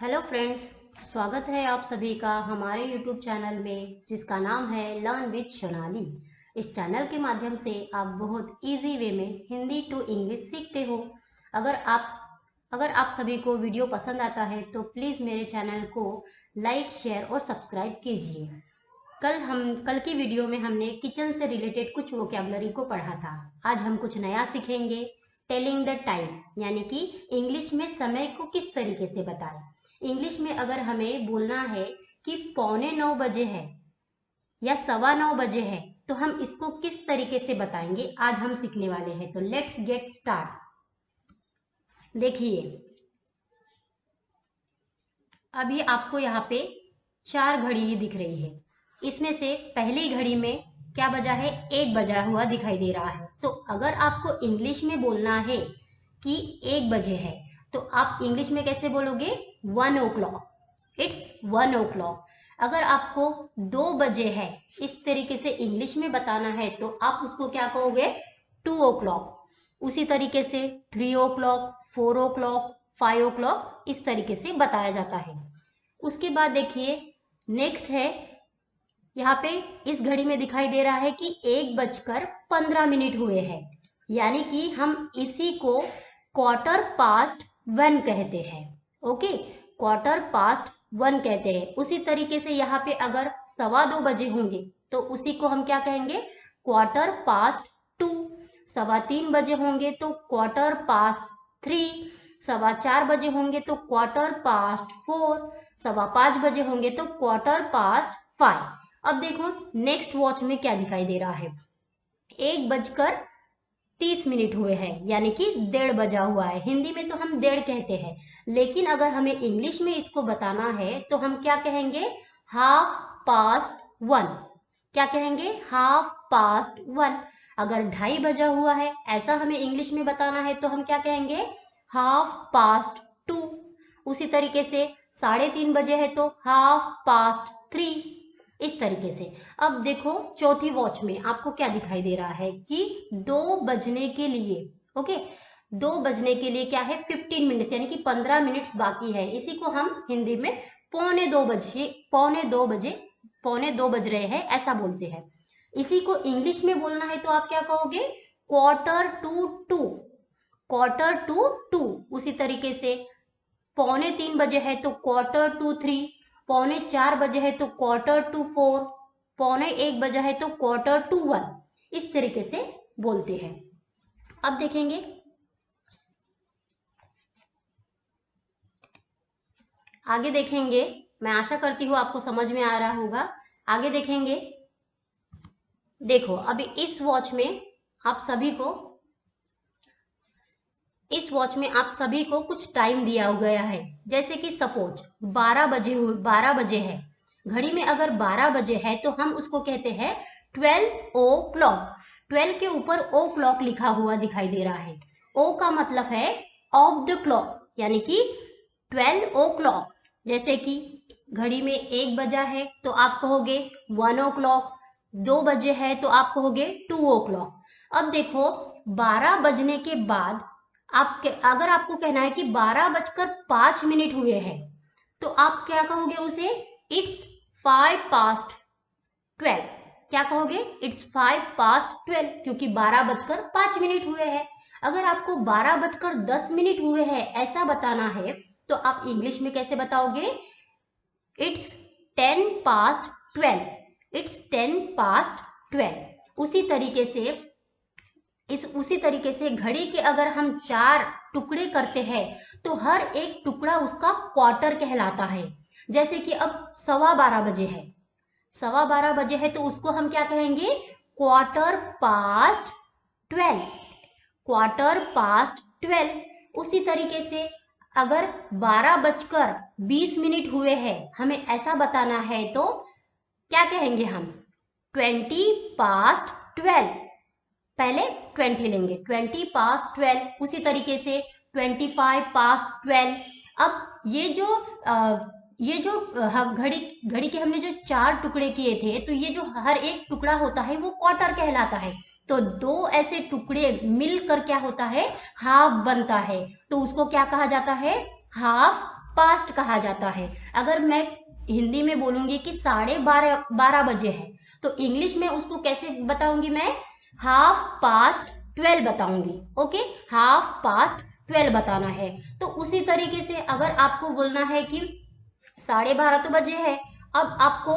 Hello friends, स्वागत है आप सभी का हमारे यूट्यूब चैनल में जिसका नाम है लर्न विद सोनाली। इस चैनल के माध्यम से आप बहुत इजी वे में हिंदी टू इंग्लिश सीखते हो। अगर आप सभी को वीडियो पसंद आता है तो प्लीज़ मेरे चैनल को लाइक, शेयर और सब्सक्राइब कीजिए। कल की वीडियो में हमने किचन से रिलेटेड कुछ वोकैबुलरी को पढ़ा था। आज हम कुछ नया सीखेंगे, टेलिंग द टाइम, यानी कि इंग्लिश में समय को किस तरीके से बताएं। इंग्लिश में अगर हमें बोलना है कि 8:45 है या 9:15 है तो हम इसको किस तरीके से बताएंगे, आज हम सीखने वाले हैं। तो लेट्स गेट स्टार्ट। देखिए, अभी आपको यहाँ पे 4 घड़ी दिख रही है। इसमें से पहली घड़ी में क्या बजा है? 1 बजा हुआ दिखाई दे रहा है। तो अगर आपको इंग्लिश में बोलना है कि 1 बजे है तो आप इंग्लिश में कैसे बोलोगे? 1 o'clock, इट्स 1 o'clock। अगर आपको 2 बजे है इस तरीके से इंग्लिश में बताना है तो आप उसको क्या कहोगे? 2 o'clock। उसी तरीके से 3 o'clock, 4 o'clock, 5 o'clock इस तरीके से बताया जाता है। उसके बाद देखिए, नेक्स्ट है, यहाँ पे इस घड़ी में दिखाई दे रहा है कि 1:15 हुए हैं, यानी कि हम इसी को 1/4 कहते हैं। ओके, 1/4 कहते हैं। उसी तरीके से यहाँ पे अगर 2:15 बजे होंगे तो उसी को हम क्या कहेंगे? 2:15। 3:15 बजे होंगे तो 3:15। 4:15 बजे होंगे तो 4:15। 5:15 बजे होंगे तो 5:15। अब देखो नेक्स्ट वॉच में क्या दिखाई दे रहा है? 1:30 हुए हैं, यानी कि 1:30 बजा हुआ है। हिंदी में तो हम 1:30 कहते हैं, लेकिन अगर हमें इंग्लिश में इसको बताना है तो हम क्या कहेंगे? 1/2। क्या कहेंगे? 1/2। अगर 2:30 बजा हुआ है ऐसा हमें इंग्लिश में बताना है तो हम क्या कहेंगे? 2:30। उसी तरीके से 3:30 बजे है तो 3:30। इस तरीके से। अब देखो चौथी वॉच में आपको क्या दिखाई दे रहा है कि 2 बजने के लिए, ओके, 2 बजने के लिए क्या है? 15 मिनट्स, यानी कि 15 मिनट्स बाकी है। इसी को हम हिंदी में 2:45 बज रहे हैं ऐसा बोलते हैं। इसी को इंग्लिश में बोलना है तो आप क्या कहोगे? 1/4 टू 2। उसी तरीके से 3:45 बजे है तो 3:45। 3:45 बजे है तो 4:45। 1:45 बजा है तो 1:45। इस तरीके से बोलते हैं। अब देखेंगे, आगे देखेंगे। मैं आशा करती हूँ आपको समझ में आ रहा होगा। आगे देखेंगे। देखो, अभी इस वॉच में आप सभी को कुछ टाइम दिया गया है। जैसे कि सपोज 12 बजे है। घड़ी में अगर 12 बजे है तो हम उसको कहते हैं 12 o'clock। 12 के ऊपर ओ क्लॉक लिखा हुआ दिखाई दे रहा है। ओ का मतलब है ऑफ द क्लॉक, यानी कि 12 o'clock। जैसे कि घड़ी में 1 बजा है तो आप कहोगे 1 o'clock। 2 बजे है तो आप कहोगे 2 o'clock। अब देखो, 12 बजने के बाद अगर आपको कहना है कि 12:05 हुए हैं तो आप क्या कहोगे उसे? इट्स 5:12। क्या कहोगे? इट्स 5:12, क्योंकि 12:05 हुए हैं। अगर आपको 12:10 हुए हैं ऐसा बताना है तो आप इंग्लिश में कैसे बताओगे? इट्स 10:12। इट्स 10:12। उसी तरीके से घड़ी के अगर हम 4 टुकड़े करते हैं तो हर एक टुकड़ा उसका क्वार्टर कहलाता है। जैसे कि अब 12:15 बजे है, 12:15 बजे है तो उसको हम क्या कहेंगे? 12:15। 12:15। उसी तरीके से अगर 12:20 हुए हैं, हमें ऐसा बताना है तो क्या कहेंगे हम? 20:12। पहले 20 लेंगे, 20:12। उसी तरीके से 25:12। अब ये जो घड़ी के हमने जो 4 टुकड़े किए थे तो ये जो हर एक टुकड़ा होता है वो क्वार्टर कहलाता है। तो 2 ऐसे टुकड़े मिलकर क्या होता है? हाफ बनता है। तो उसको क्या कहा जाता है? हाफ पास्ट कहा जाता है। अगर मैं हिंदी में बोलूंगी कि 12:30 बजे है, तो इंग्लिश में उसको कैसे बताऊंगी मैं? 12:30 बताऊंगी। ओके, 12:30 बताना है। तो उसी तरीके से अगर आपको बोलना है कि 12:30 तो बजे है, अब आपको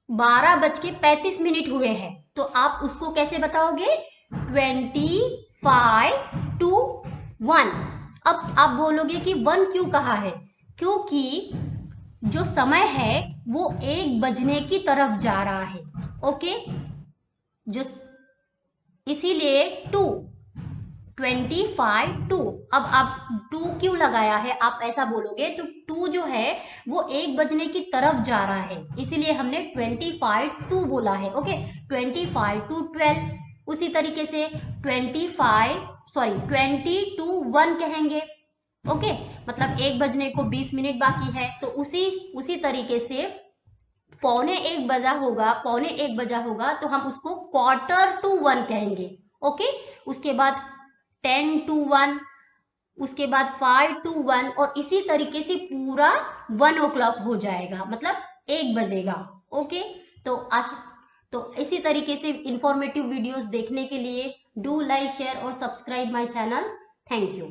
12:35 हुए हैं, तो आप उसको कैसे बताओगे? 25 to 1। अब आप बोलोगे कि 1 क्यों कहा है? क्योंकि जो समय है वो 1 बजने की तरफ जा रहा है। ओके, जो इसीलिए 25 to। अब आप 2 क्यों लगाया है, आप ऐसा बोलोगे तो 2 जो है वो 1 बजने की तरफ जा रहा है, इसीलिए हमने 25 to बोला है। Okay, 25 to 12। उसी तरीके से 20 to 1 कहेंगे। ओके, मतलब 1 बजने को 20 मिनट बाकी है, तो उसी तरीके से पौने एक बजा होगा तो हम उसको 1/4 to 1 कहेंगे। ओके, उसके बाद 10 to 1, उसके बाद 5 to 1, और इसी तरीके से पूरा 1 o'clock हो जाएगा, मतलब 1 बजेगा। ओके, तो इसी तरीके से इंफॉर्मेटिव वीडियोस देखने के लिए डू लाइक, शेयर और subscribe my channel. Thank you.